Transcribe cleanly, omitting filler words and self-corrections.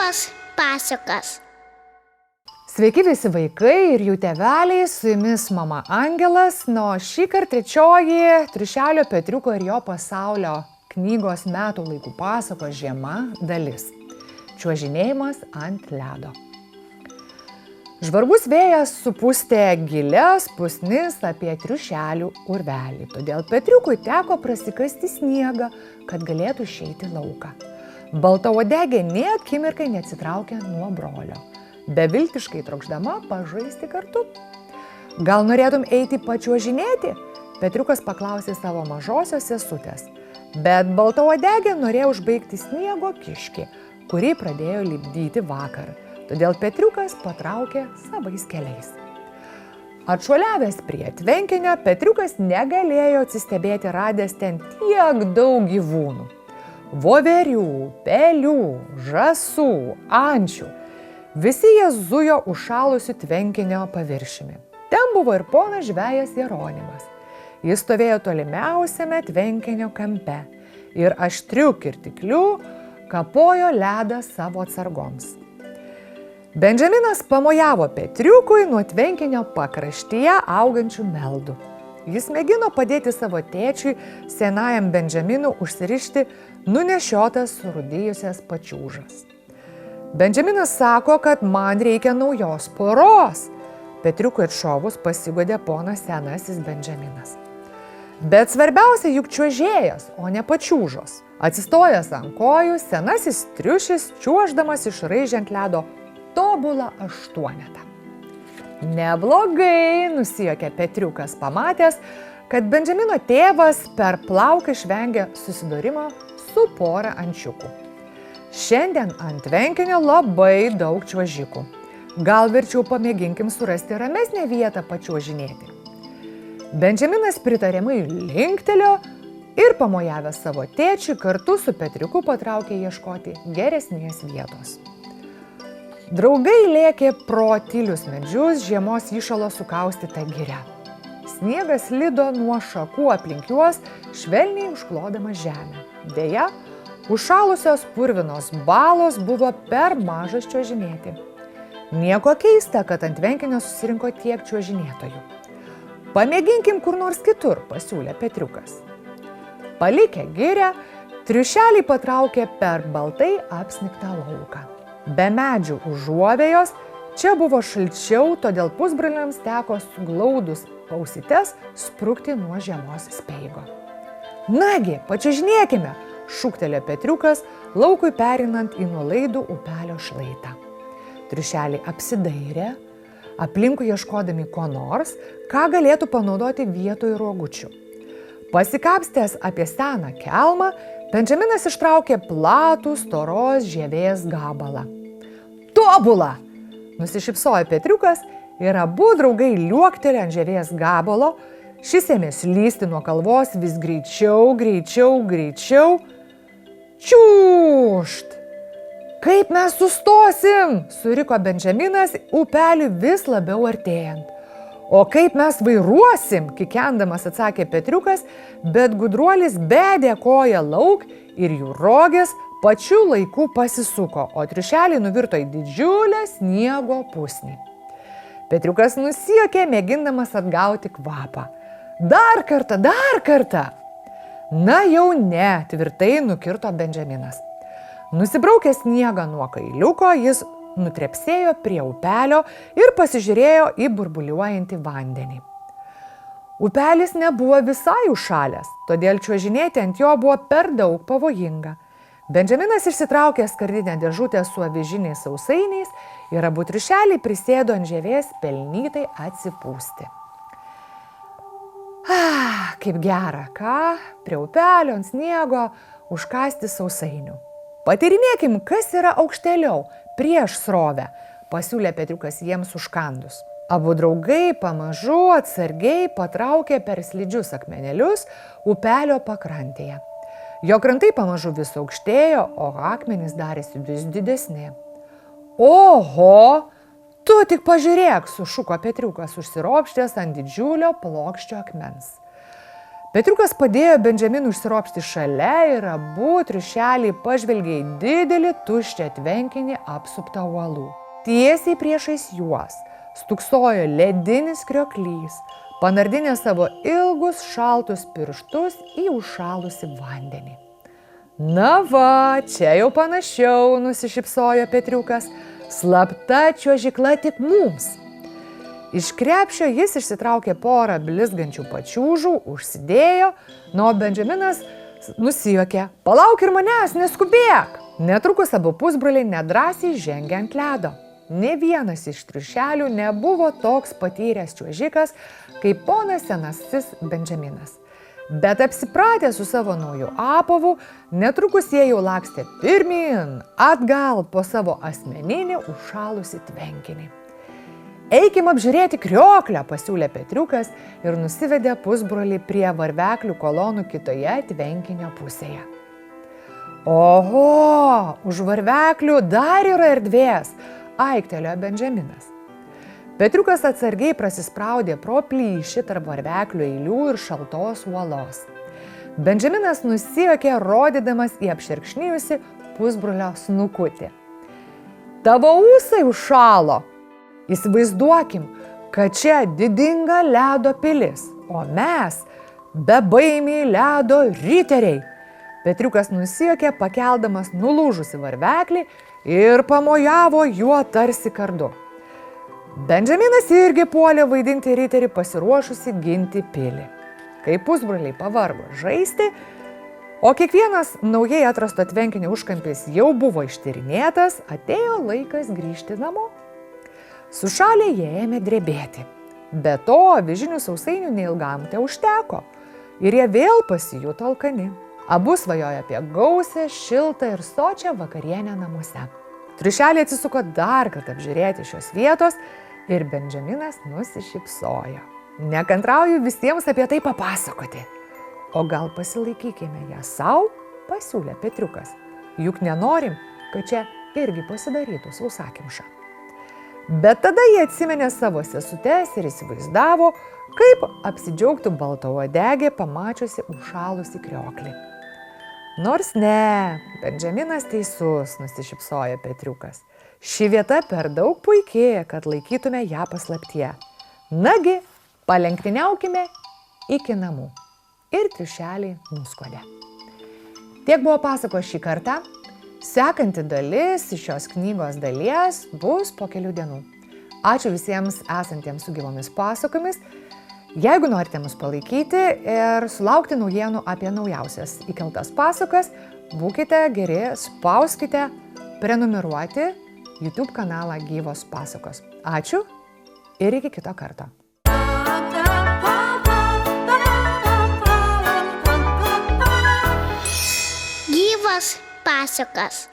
Šeimos pasakos. Sveiki visi vaikai ir jų tėveliai, su jumis mama Angelas. Šį kartą trečioji Triušelio Petriuko ir jo pasaulio knygos metų laikų pasakos žiema dalis. Čiuožinėjimas ant ledo. Žvarbus vėjas supustė gilias pusnis apie triušelių urvelį, todėl Petriukui teko prasikasti sniegą, kad galėtų išeiti lauką. Baltauodegė nė akimirkai neatsitraukė nuo brolio, beviltiškai trokšdama pažaisti kartu. Gal norėtum eiti pačiuožinėti? Petriukas paklausė savo mažosios sesutės, bet Baltauodegė norėjo užbaigti sniego kiškį, kurį pradėjo lipdyti vakar. Todėl Petriukas patraukė savais keliais. Atšuoliavęs prie tvenkinio, Petriukas negalėjo atsistebėti radęs ten tiek daug gyvūnų. Voverių, pelių, žąsų, ančių. Visi jie zujo užšalusiu tvenkinio paviršiumi. Ten buvo ir ponas žvejas Jeronimas. Jis stovėjo tolimiausiame tvenkinio kampe ir aštriu kirtikliu kapojo ledą savo atsargoms. Benjaminas pamojavo Petriukui nuo tvenkinio pakraštyje augančių meldų. Jis mėgino padėti savo tėčiui, senajam Benjaminui, užsirišti nunešiotas surūdijusias pačiūžas. Benjaminas sako, kad man reikia naujos poros. Petriukui atšovus pasiguodė ponas senasis Benjaminas. Bet svarbiausia juk čiuožėjas, o ne pačiūžos. Atsistojęs ant kojų, senasis triušis čiuoždamas išraižė ant ledo tobulą aštuonetą. Neblogai, nusijuokė Petriukas, pamatęs, kad Benjamino tėvas per plauką išvengė susidūrimo su pora ančiukų. Šiandien ant tvenkinio labai daug čiuožikų. Gal verčiau pamėginkim surasti ramesnę vietą pačiuožinėti. Benjaminas pritariamai linktelėjo ir pamojavęs savo tėčiui kartu su Petriuku patraukė ieškoti geresnės vietos. Draugai lėkė pro tylius medžius žiemos įšalo sukaustytą girią. Sniegas slido nuo šakų aplink juos, švelniai užklodamas žemę. Deja, užšalusios purvinos balos buvo per mažas čiuožinėti. Nieko keista, kad ant tvenkinio susirinko tiek čiuožinėtojų. Pamėginkim kur nors kitur, pasiūlė Petriukas. Palikę girią, triušeliai patraukė per baltai apsnigtą lauką. Be medžių užuovėjos čia buvo šalčiau, todėl pusbroliams teko suglaudus ausytes sprukti nuo žiemos speigo. Nagi, pačiuožinėkime, šūktelėjo Petriukas, laukui perinant į nuolaidų upelio šlaitą. Triušeliai apsidairė, aplinkui ieškodami ko nors, ką galėtų panaudoti vietoj rogučių. Pasikapstęs apie seną kelmą, Benjaminas ištraukė platų storos žievės gabalą. Tobula! Nusišypsojo Petriukas ir abu draugai liuoktelė ant žievės gabalo. Šis ėmė slysti nuo kalvos vis greičiau. Čiūšt! Kaip mes sustosim? Suriko Benjaminas upeliui vis labiau artėjant. O kaip mes vairuosim, kikendamas atsakė Petriukas, bet gudruolis bedė koją lauk ir jų rogės pačiu laiku pasisuko, o triušeliai nuvirto į didžiulę sniego pusnį. Petriukas nusijuokė, mėgindamas atgauti kvapą. Dar kartą! Na jau ne, tvirtai nukirto Benjaminas. Nusibraukęs sniegą nuo kailiuko, jis nutrepsėjo prie upelio ir pasižiūrėjo į burbuliuojantį vandenį. Upelis nebuvo visai užšalęs, todėl čiuožinėti ant jo buvo per daug pavojinga. Benjaminas išsitraukė skardinę dėžutę su avižiniais sausainiais ir abu triušeliai prisėdo ant žievės pelnytai atsipūsti. Kaip gera, ką? Prie upelio ant sniego užkasti sausainių. Patyrinėkim, kas yra aukštėliau, prieš srovę, pasiūlė Petriukas jiems užkandus. Abu draugai pamažu atsargiai patraukė per slidžius akmenėlius upelio pakrantėje. Jo krantai pamažu vis aukštėjo, o akmenys darėsi vis didesni. Oho, tu tik pažiūrėk, sušuko Petriukas užsiropštęs ant didžiulio plokščio akmens. Petriukas padėjo Benjaminui užsiropšti šalia ir abu triušeliai pažvelgė į didelį tuščią tvenkinį apsuptą uolų. Tiesiai priešais juos stūksojo ledinis krioklys, panardinė savo ilgus šaltus pirštus į užšalusį vandenį. Na va, čia jau panašiau, nusišypsojo Petriukas, slapta čiuožykla tik mums. Iš krepšio jis išsitraukė porą blizgančių pačiūžų, užsidėjo, o Benjaminas nusijuokė. Palauk ir manęs, neskubėk! Netrukus abu pusbroliai nedrąsiai žengė ant ledo. Nė vienas iš triušelių nebuvo toks patyręs čiuožikas, kaip ponas senasis Benjaminas. Bet apsipratę su savo nauju apavu, netrukus jie jau lakstė pirmyn, atgal po savo asmeninį užšalusį tvenkinį. Eikim apžiūrėti krioklę, pasiūlė Petriukas ir nusivedė pusbrolį prie varveklių kolonų kitoje tvenkinio pusėje. Oho, už varveklių dar yra erdvės, aiktelėjo Benjaminas. Petriukas atsargiai prasispraudė pro plyšį tarp varveklių eilių ir šaltos uolos. Benjaminas nusijuokė, rodydamas į apšerkšnijusi pusbrolio snukutį. Tavo ūsai užšalo! Įsivaizduokim, kad čia didinga ledo pilis, o mes bebaimiai ledo riteriai. Petriukas nusijuokė, pakeldamas nulūžusi varveklį ir pamojavo juo tarsi kardu. Benjaminas irgi puolė vaidinti riterį, pasiruošusi ginti pilį. Kai pusbroliai pavargo žaisti, o kiekvienas naujai atrasto tvenkinio užkampis jau buvo ištyrinėtas, atėjo laikas grįžti namo. Sušalę jie ėmė drebėti. Be to, avižinių sausainių neilgam te užteko ir jie vėl pasijuto alkani. Abu svajojo apie gausią, šiltą ir sočią vakarienę namuose. Triušeliai atsisuko dar kartą apžiūrėti šios vietos ir Benjaminas nusišypsojo. Nekantrauju visiems apie tai papasakoti. O gal pasilaikykime ją sau, pasiūlė Petriukas. Juk nenorim, kad čia irgi pasidarytų sausakimša. Bet tada jie atsiminė savo sesutes ir įsivaizdavo, kaip apsidžiaugtų baltauodegė pamačiusi užšalusį krioklį. Nors ne, Benjaminas teisus, nusišypsojo Petriukas. Ši vieta per daug puikiai, kad laikytume ją paslaptyje. Nagi, palenktyniaukime iki namų. Ir triušeliai nuskuodė. Tiek buvo pasakos šį kartą. Sekanti dalis iš šios knygos dalies bus po kelių dienų. Ačiū visiems esantiems su gyvomis pasakomis. Jeigu norite mus palaikyti ir sulaukti naujienų apie naujausias įkeltas pasakas, būkite geri, spauskite prenumeruoti YouTube kanalą Gyvos pasakos. Ačiū ir iki kito karto. Gyvos pasakos.